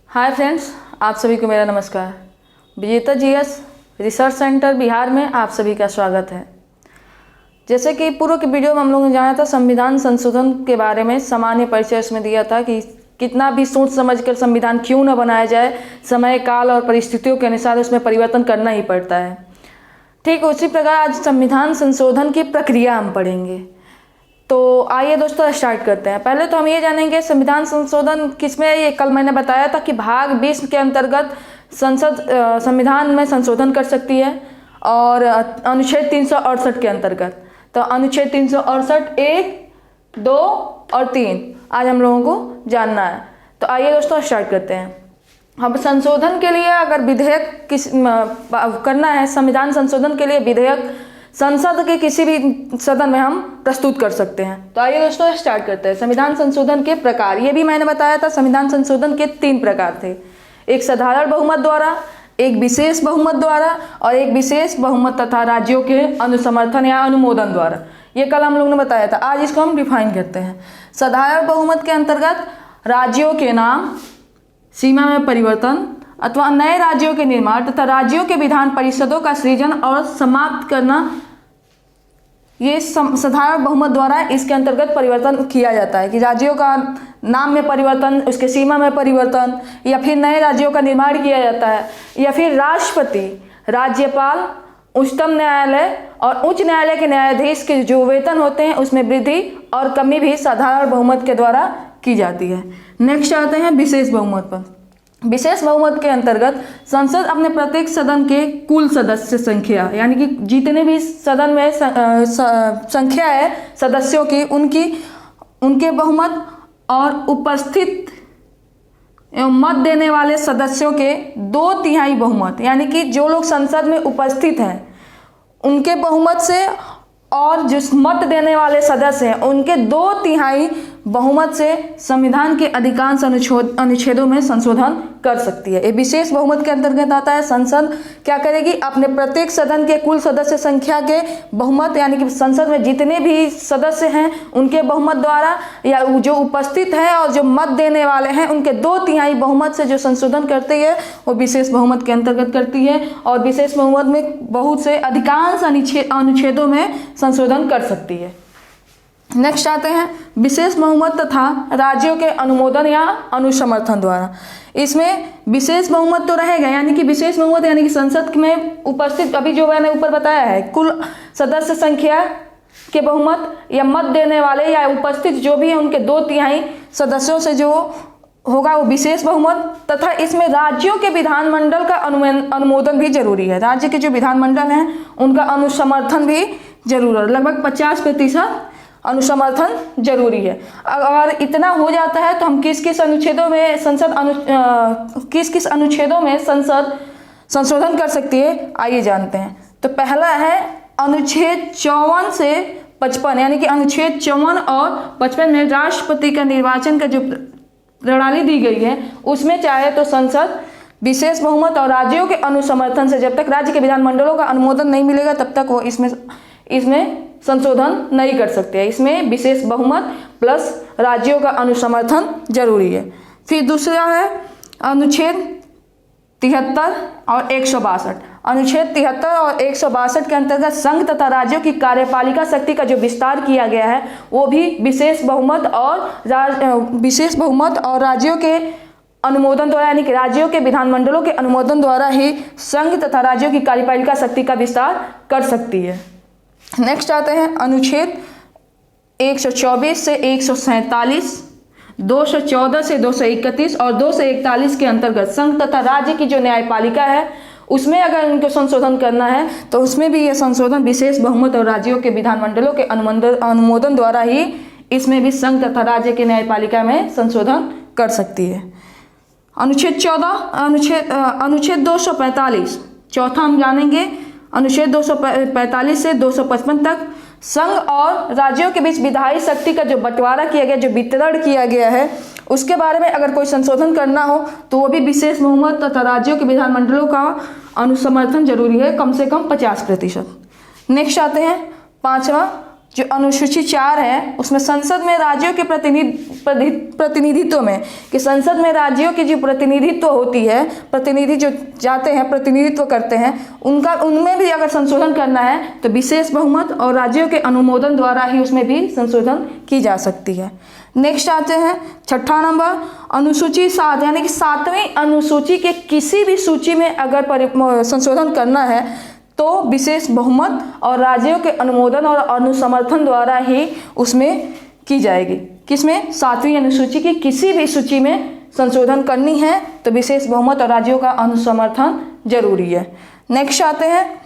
Hi friends, आप सभी को मेरा नमस्कार। विजेता जीएस रिसर्च सेंटर बिहार में आप सभी का स्वागत है। जैसे कि पूर्व की वीडियो में हम लोगों ने जाना था संविधान संशोधन के बारे में, सामान्य परिचय उसमें दिया था कि कितना भी सोच समझकर संविधान क्यों न बनाया जाए, समय काल और परिस्थितियों के अनुसार उसमें परिवर्तन करना ही पड़ता है। ठीक उसी प्रकार आज संविधान संशोधन की प्रक्रिया हम पढ़ेंगे। तो आइए दोस्तों स्टार्ट करते हैं। पहले तो हम ये जानेंगे संविधान संशोधन किसमें है। ये कल मैंने बताया था कि भाग 20 के अंतर्गत संसद संविधान में संशोधन कर सकती है और अनुच्छेद 368 के अंतर्गत। तो अनुच्छेद 368 1, 2 और 3 आज हम लोगों को जानना है। तो आइए दोस्तों स्टार्ट करते हैं। अब संशोधन के लिए अगर विधेयक करना है, संविधान संशोधन के लिए विधेयक संसद के किसी भी सदन में हम प्रस्तुत कर सकते हैं। तो आइए दोस्तों स्टार्ट करते हैं। संविधान संशोधन के प्रकार, ये भी मैंने बताया था संविधान संशोधन के 3 प्रकार थे। एक साधारण बहुमत द्वारा, एक विशेष बहुमत द्वारा और एक विशेष बहुमत तथा राज्यों के अनुसमर्थन या अनुमोदन द्वारा। ये कल हम लोगों ने बताया था, आज इसको हम डिफाइन करते हैं। साधारण बहुमत के अंतर्गत राज्यों के नाम, सीमा में परिवर्तन अथवा नए राज्यों के निर्माण तथा राज्यों के विधान परिषदों का सृजन और समाप्त करना, ये साधारण बहुमत द्वारा इसके अंतर्गत परिवर्तन किया जाता है कि राज्यों का नाम में परिवर्तन, उसके सीमा में परिवर्तन या फिर नए राज्यों का निर्माण किया जाता है, या फिर राष्ट्रपति, राज्यपाल, उच्चतम न्यायालय और उच्च न्यायालय के न्यायाधीश के जो वेतन होते हैं उसमें वृद्धि और कमी भी साधारण बहुमत के द्वारा की जाती है। नेक्स्ट आते हैं विशेष बहुमत पर। विशेष बहुमत के अंतर्गत संसद अपने प्रत्येक सदन के कुल सदस्य संख्या, यानी कि जितने भी सदन में संख्या है सदस्यों की, उनके बहुमत और उपस्थित एवं मत देने वाले सदस्यों के 2/3 बहुमत, यानी कि जो लोग संसद में उपस्थित हैं उनके बहुमत से और जिस मत देने वाले सदस्य हैं उनके 2/3 बहुमत से संविधान के अधिकांश अनुच्छेदों में संशोधन कर सकती है। ये विशेष बहुमत के अंतर्गत आता है। संसद क्या करेगी, अपने प्रत्येक सदन के कुल सदस्य संख्या के बहुमत, यानी कि संसद में जितने भी सदस्य हैं उनके बहुमत द्वारा या जो उपस्थित हैं और जो मत देने वाले हैं उनके 2/3 बहुमत से जो संशोधन करती है वो विशेष बहुमत के अंतर्गत करती है। और विशेष बहुमत में बहुत से अधिकांश अनुच्छेदों में संशोधन कर सकती है। नेक्स्ट आते हैं विशेष बहुमत तथा राज्यों के अनुमोदन या अनुसमर्थन द्वारा। इसमें विशेष बहुमत तो रहेगा, यानी कि विशेष बहुमत यानी कि संसद में उपस्थित, अभी जो मैंने ऊपर बताया है, कुल सदस्य संख्या के बहुमत या मत देने वाले या उपस्थित जो भी हैं उनके 2/3 सदस्यों से जो होगा वो विशेष बहुमत। तथा इसमें राज्यों के विधानमंडल का अनुमोदन भी जरूरी है। राज्य के जो विधानमंडल हैं उनका अनुसमर्थन भी जरूर है, लगभग 50% अनुसमर्थन जरूरी है। अगर इतना हो जाता है तो हम किस किस अनुच्छेदों में संसद संशोधन कर सकती है, आइए जानते हैं। तो पहला है अनुच्छेद 54 से 55, यानी कि अनुच्छेद 54 और 55 में राष्ट्रपति का निर्वाचन का जो प्रणाली दी गई है उसमें चाहे तो संसद विशेष बहुमत और राज्यों के अनुसमर्थन से, जब तक राज्य के विधानमंडलों का अनुमोदन नहीं मिलेगा तब तक वो इसमें संशोधन नहीं कर सकते हैं। इसमें विशेष बहुमत प्लस राज्यों का अनुसमर्थन जरूरी है। फिर दूसरा है अनुच्छेद 73 और 162। अनुच्छेद 73 और 162 के अंतर्गत संघ तथा राज्यों की कार्यपालिका शक्ति का जो विस्तार किया गया है वो भी विशेष बहुमत और राज्यों के अनुमोदन द्वारा, यानी कि राज्यों के विधानमंडलों के अनुमोदन द्वारा ही संघ तथा राज्यों की कार्यपालिका शक्ति का विस्तार कर सकती है। नेक्स्ट आते हैं अनुच्छेद 124 से 147, 214 से 231 और 2 से 41 के अंतर्गत संघ तथा राज्य की जो न्यायपालिका है उसमें अगर उनको संशोधन करना है तो उसमें भी यह संशोधन विशेष बहुमत और राज्यों के विधानमंडलों के अनुमोदन द्वारा ही इसमें भी संघ तथा राज्य के न्यायपालिका में संशोधन कर सकती है। अनुच्छेद 245, चौथा हम जानेंगे। अनुच्छेद 245 से 255 तक संघ और राज्यों के बीच विधायी शक्ति का जो बंटवारा किया गया, जो वितरण किया गया है, उसके बारे में अगर कोई संशोधन करना हो तो वो भी विशेष बहुमत तथा राज्यों के विधानमंडलों का अनुसमर्थन जरूरी है, कम से कम 50%। नेक्स्ट आते हैं 5वां जो अनुसूची 4 है उसमें संसद में राज्यों के प्रतिनिधित्व में, कि संसद में राज्यों की जो प्रतिनिधित्व होती है, प्रतिनिधि जो जाते हैं प्रतिनिधित्व करते हैं, उनमें भी अगर संशोधन करना है तो विशेष बहुमत और राज्यों के अनुमोदन द्वारा ही उसमें भी संशोधन की जा सकती है। नेक्स्ट आते हैं 6ठा नंबर, अनुसूची 7 यानी कि 7वीं अनुसूची के किसी भी सूची में अगर संशोधन करना है तो विशेष बहुमत और राज्यों के अनुमोदन और अनुसमर्थन द्वारा ही उसमें की जाएगी। किसमें? 7वीं अनुसूची की किसी भी सूची में संशोधन करनी है तो विशेष बहुमत और राज्यों का अनुसमर्थन जरूरी है। नेक्स्ट आते हैं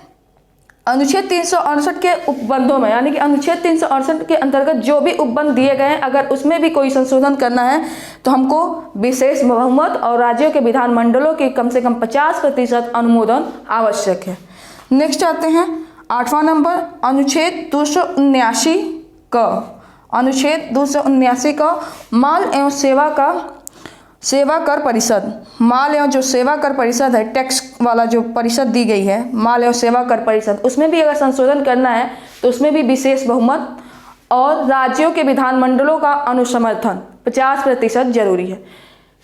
अनुच्छेद 368 के उपबंधों में, यानी कि अनुच्छेद 368 के अंतर्गत जो भी उपबंध दिए गए हैं अगर उसमें भी कोई संशोधन करना है तो हमको विशेष बहुमत और राज्यों के विधानमंडलों के कम से कम 50% अनुमोदन आवश्यक है। नेक्स्ट आते हैं 8वां नंबर, अनुच्छेद 279 का, अनुच्छेद 279 का माल एवं सेवा कर परिषद, माल एवं जो सेवा कर परिषद है, टैक्स वाला जो परिषद दी गई है, माल एवं सेवा कर परिषद, उसमें भी अगर संशोधन करना है तो उसमें भी विशेष बहुमत और राज्यों के विधानमंडलों का अनुसमर्थन 50% जरूरी है।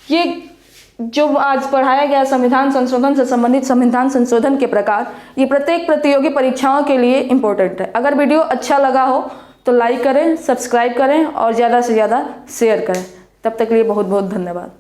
ये जो आज पढ़ाया गया संविधान संशोधन से संबंधित संविधान संशोधन के प्रकार, ये प्रत्येक प्रतियोगी परीक्षाओं के लिए इम्पोर्टेंट है। अगर वीडियो अच्छा लगा हो तो लाइक करें, सब्सक्राइब करें और ज़्यादा से ज़्यादा शेयर करें। तब तक के लिए बहुत बहुत धन्यवाद।